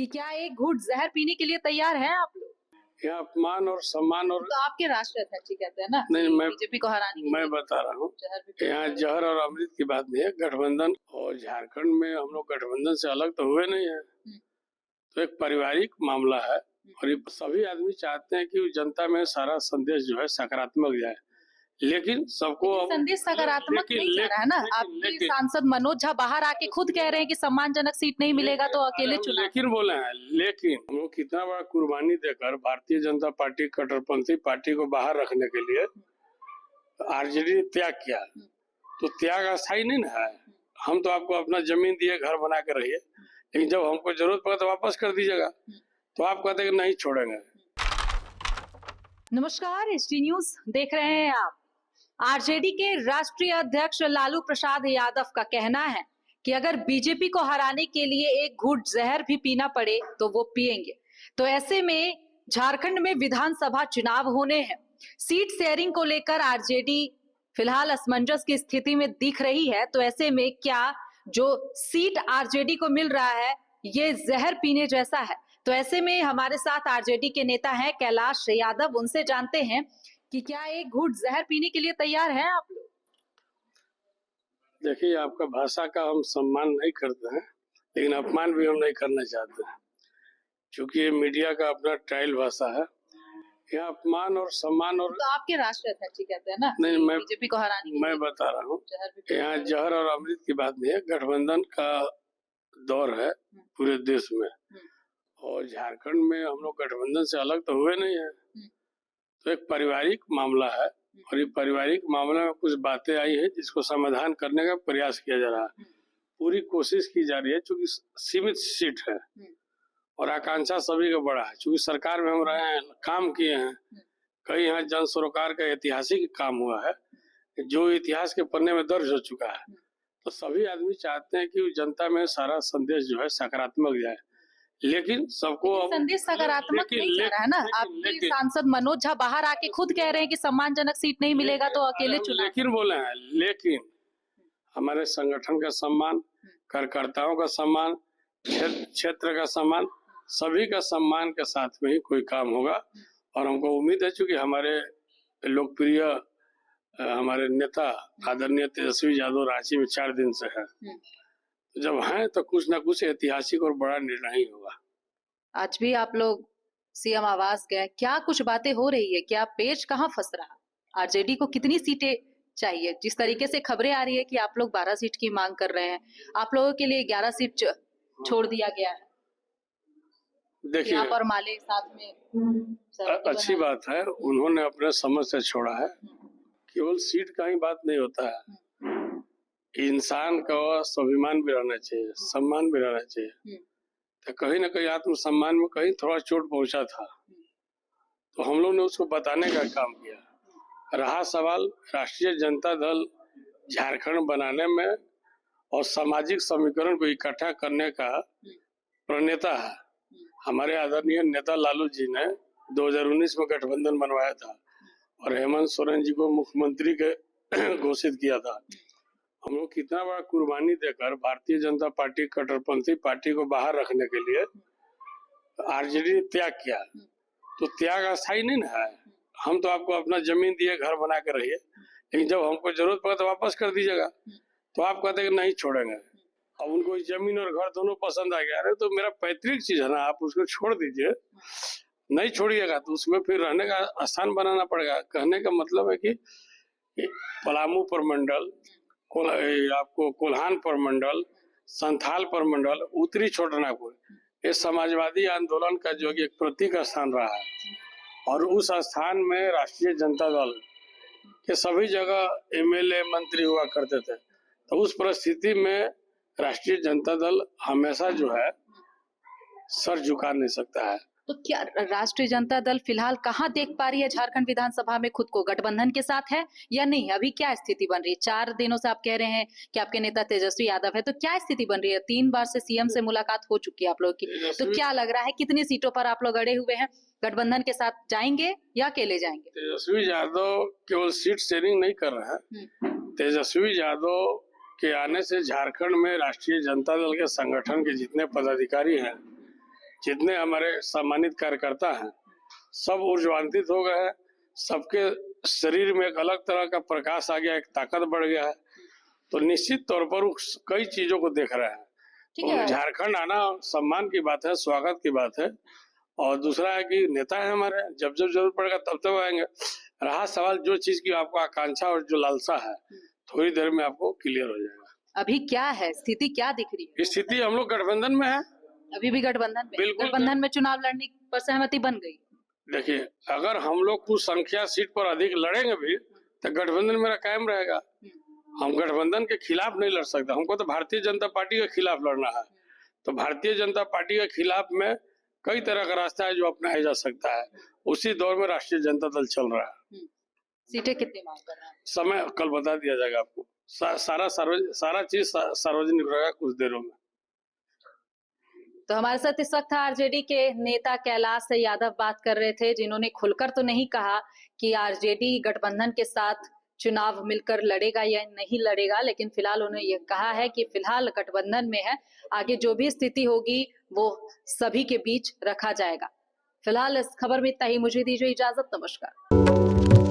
कि क्या एक घूंट जहर पीने के लिए तैयार हैं आप लोग? यहाँ अपमान और सम्मान और तो आपके राष्ट्रीय अध्यक्ष जी कहते हैं ना नहीं, बीजेपी को हराने के मैं लिए बता रहा हूँ जहर भी यहाँ जहर और अमृत की बात नहीं है। गठबंधन और झारखंड में हम लोग गठबंधन से अलग तो हुए नहीं है, तो एक पारिवारिक मामला है और ये सभी आदमी चाहते हैं कि जनता में सारा संदेश जो है सकारात्मक जाए, लेकिन सबको संदेश सकारात्मक नहीं जा रहा है ना। आपके सांसद मनोज झा बाहर आके खुद कह रहे हैं कि सम्मानजनक सीट नहीं मिलेगा तो अकेले चुनाव। लेकिन बोले हैं, लेकिन हम लोग कितना बड़ा कुर्बानी देकर भारतीय जनता पार्टी कट्टरपंथी पार्टी को बाहर रखने के लिए आरजेडी ने त्याग किया, तो त्याग अस्थायी नहीं ना है। हम तो आपको अपना जमीन दिए, घर बना के रहिए, लेकिन जब हमको जरूरत पड़े तो वापस कर दीजिएगा, तो आप कहते हैं कि नहीं छोड़ेंगे। नमस्कार, एसटी न्यूज देख रहे हैं आप। आरजेडी के राष्ट्रीय अध्यक्ष लालू प्रसाद यादव का कहना है कि अगर बीजेपी को हराने के लिए एक घूंट जहर भी पीना पड़े तो वो पिएंगे। तो ऐसे में झारखंड में विधानसभा चुनाव होने हैं, सीट शेयरिंग को लेकर आरजेडी फिलहाल असमंजस की स्थिति में दिख रही है। तो ऐसे में क्या जो सीट आरजेडी को मिल रहा है ये जहर पीने जैसा है? तो ऐसे में हमारे साथ आरजेडी के नेता हैं कैलाश यादव, उनसे जानते हैं कि क्या एक घूंट जहर पीने के लिए तैयार हैं आप लोग? देखिए, आपका भाषा का हम सम्मान नहीं करते हैं, लेकिन अपमान भी हम नहीं करना चाहते हैं, क्योंकि ये मीडिया का अपना ट्रायल भाषा है। यहाँ अपमान और सम्मान और तो आपके राष्ट्रीय अध्यक्ष जी कहते हैं ना नहीं, बीजेपी को हराने के लिए मैं बता रहा हूँ यहाँ जहर जहर और अमृत की बात नहीं है। गठबंधन का दौर है पूरे देश में, और झारखंड में हम लोग गठबंधन से अलग तो हुए नहीं है, तो एक पारिवारिक मामला है और ये पारिवारिक मामले में कुछ बातें आई है जिसको समाधान करने का प्रयास किया जा रहा है। पूरी कोशिश की जा रही है, चूंकि सीमित सीट है और आकांक्षा सभी का बड़ा है। चूंकि सरकार में हम रहे हैं, काम किए हैं, कई यहाँ जन सरोकार का ऐतिहासिक काम हुआ है जो इतिहास के पन्ने में दर्ज हो चुका है, तो सभी आदमी चाहते हैं कि जनता में सारा संदेश जो है सकारात्मक जाए, लेकिन सबको संदेश सकारात्मक नहीं जा रहा है ना। आपके सांसद मनोज झा बाहर आके खुद कह रहे हैं कि सम्मानजनक सीट नहीं मिलेगा तो अकेले चुनाव। लेकिन बोले हैं, लेकिन हमारे संगठन का सम्मान, कार्यकर्ताओं का सम्मान, क्षेत्र का सम्मान, सभी का सम्मान के साथ में ही कोई काम होगा। और हमको उम्मीद है, चूंकि हमारे लोकप्रिय हमारे नेता आदरणीय तेजस्वी यादव रांची में 4 दिन से है, जब हैं तो कुछ ना कुछ ऐतिहासिक और बड़ा निर्णय ही होगा। आज भी आप लोग सीएम आवास गए, क्या कुछ बातें हो रही है? क्या पेच कहाँ फंस रहा? आरजेडी को कितनी सीटें चाहिए? जिस तरीके से खबरें आ रही है कि आप लोग 12 सीट की मांग कर रहे हैं, आप लोगों के लिए 11 सीट छोड़ दिया गया है। देखिए, यहाँ पर माले साथ में अच्छी बात है, उन्होंने अपने समझ से छोड़ा है। केवल सीट का ही बात नहीं होता है, इंसान का स्वाभिमान भी रहना चाहिए, सम्मान भी रहना चाहिए। तो कहीं ना कहीं आत्मसम्मान में कहीं थोड़ा चोट पहुंचा था, तो हम लोग ने उसको बताने का काम किया। रहा सवाल राष्ट्रीय जनता दल झारखंड बनाने में और सामाजिक समीकरण को इकट्ठा करने का प्रणेता है हमारे आदरणीय नेता लालू जी ने 2019 में गठबंधन बनवाया था और हेमंत सोरेन जी को मुख्यमंत्री के घोषित किया था। हम लोग कितना बड़ा कुर्बानी देकर भारतीय जनता पार्टी कट्टरपंथी पार्टी को बाहर रखने के लिए आरजेडी ने त्याग किया, तो त्याग अस्थायी नहीं ना है। हम तो आपको अपना जमीन दिए, घर बना के रहिए, लेकिन जब हमको जरूरत पड़े तो वापस कर दीजिएगा, तो आप कहते हैं कि नहीं छोड़ेंगे। अब उनको जमीन और घर दोनों पसंद आ गया, अरे तो मेरा पैतृक चीज है ना, आप उसको छोड़ दीजिए। नहीं छोड़िएगा तो उसमें फिर रहने का स्थान बनाना पड़ेगा। कहने का मतलब है कि पलामू प्रमंडल, आपको कोल्हान प्रमंडल, संथाल प्रमंडल, उत्तरी छोटानागपुर, ये समाजवादी आंदोलन का जो एक प्रतीक स्थान रहा है, और उस स्थान में राष्ट्रीय जनता दल के सभी जगह एमएलए मंत्री हुआ करते थे। तो उस परिस्थिति में राष्ट्रीय जनता दल हमेशा जो है सर झुका नहीं सकता है। तो क्या राष्ट्रीय जनता दल फिलहाल कहाँ देख पा रही है झारखंड विधानसभा में खुद को? गठबंधन के साथ है या नहीं? अभी क्या स्थिति बन रही है? 4 दिनों से आप कह रहे हैं कि आपके नेता तेजस्वी यादव है, तो क्या स्थिति बन रही है? 3 बार से सीएम से मुलाकात हो चुकी है आप लोगों की, तो क्या लग रहा है कितनी सीटों पर आप लोग अड़े हुए हैं? गठबंधन के साथ जाएंगे या अकेले जाएंगे? तेजस्वी यादव केवल सीट शेयरिंग नहीं कर रहे हैं। तेजस्वी यादव के आने से झारखंड में राष्ट्रीय जनता दल के संगठन के जितने पदाधिकारी हैं जितने हमारे सम्मानित कार्यकर्ता हैं सब ऊर्जान्वित हो गए हैं। सबके शरीर में एक अलग तरह का प्रकाश आ गया, एक ताकत बढ़ गया है। तो निश्चित तौर पर वो कई चीजों को देख रहे हैं। ठीक है। तो झारखंड आना सम्मान की बात है, स्वागत की बात है। और दूसरा है कि नेता है हमारे, जब जब जरूरत पड़ेगा तब तब आएंगे। रहा सवाल जो चीज की आपको आकांक्षा और जो लालसा है, थोड़ी देर में आपको क्लियर हो जाएगा। अभी क्या है स्थिति, क्या दिख रही है? स्थिति हम लोग गठबंधन में है। अभी भी गठबंधन में? बिल्कुल। गठबंधन में चुनाव लड़ने पर सहमति बन गई। देखिए, अगर हम लोग कुछ संख्या सीट पर अधिक लड़ेंगे भी तो गठबंधन मेरा कायम रहेगा। हम गठबंधन के खिलाफ नहीं लड़ सकते। हमको तो भारतीय जनता पार्टी के खिलाफ लड़ना है। तो भारतीय जनता पार्टी के खिलाफ में कई तरह का रास्ता है जो अपनाया जा सकता है। उसी दौर में राष्ट्रीय जनता दल चल रहा है। सीटें कितनी मांग कर रहे हैं? समय कल बता दिया जाएगा आपको। सारा चीज सार्वजनिक रहेगा कुछ देरों में। तो हमारे साथ इस वक्त आरजेडी के नेता कैलाश यादव बात कर रहे थे, जिन्होंने खुलकर तो नहीं कहा कि आरजेडी गठबंधन के साथ चुनाव मिलकर लड़ेगा या नहीं लड़ेगा, लेकिन फिलहाल उन्होंने ये कहा है कि फिलहाल गठबंधन में है, आगे जो भी स्थिति होगी वो सभी के बीच रखा जाएगा। फिलहाल इस खबर में इतना ही, मुझे दीजिए इजाजत, नमस्कार।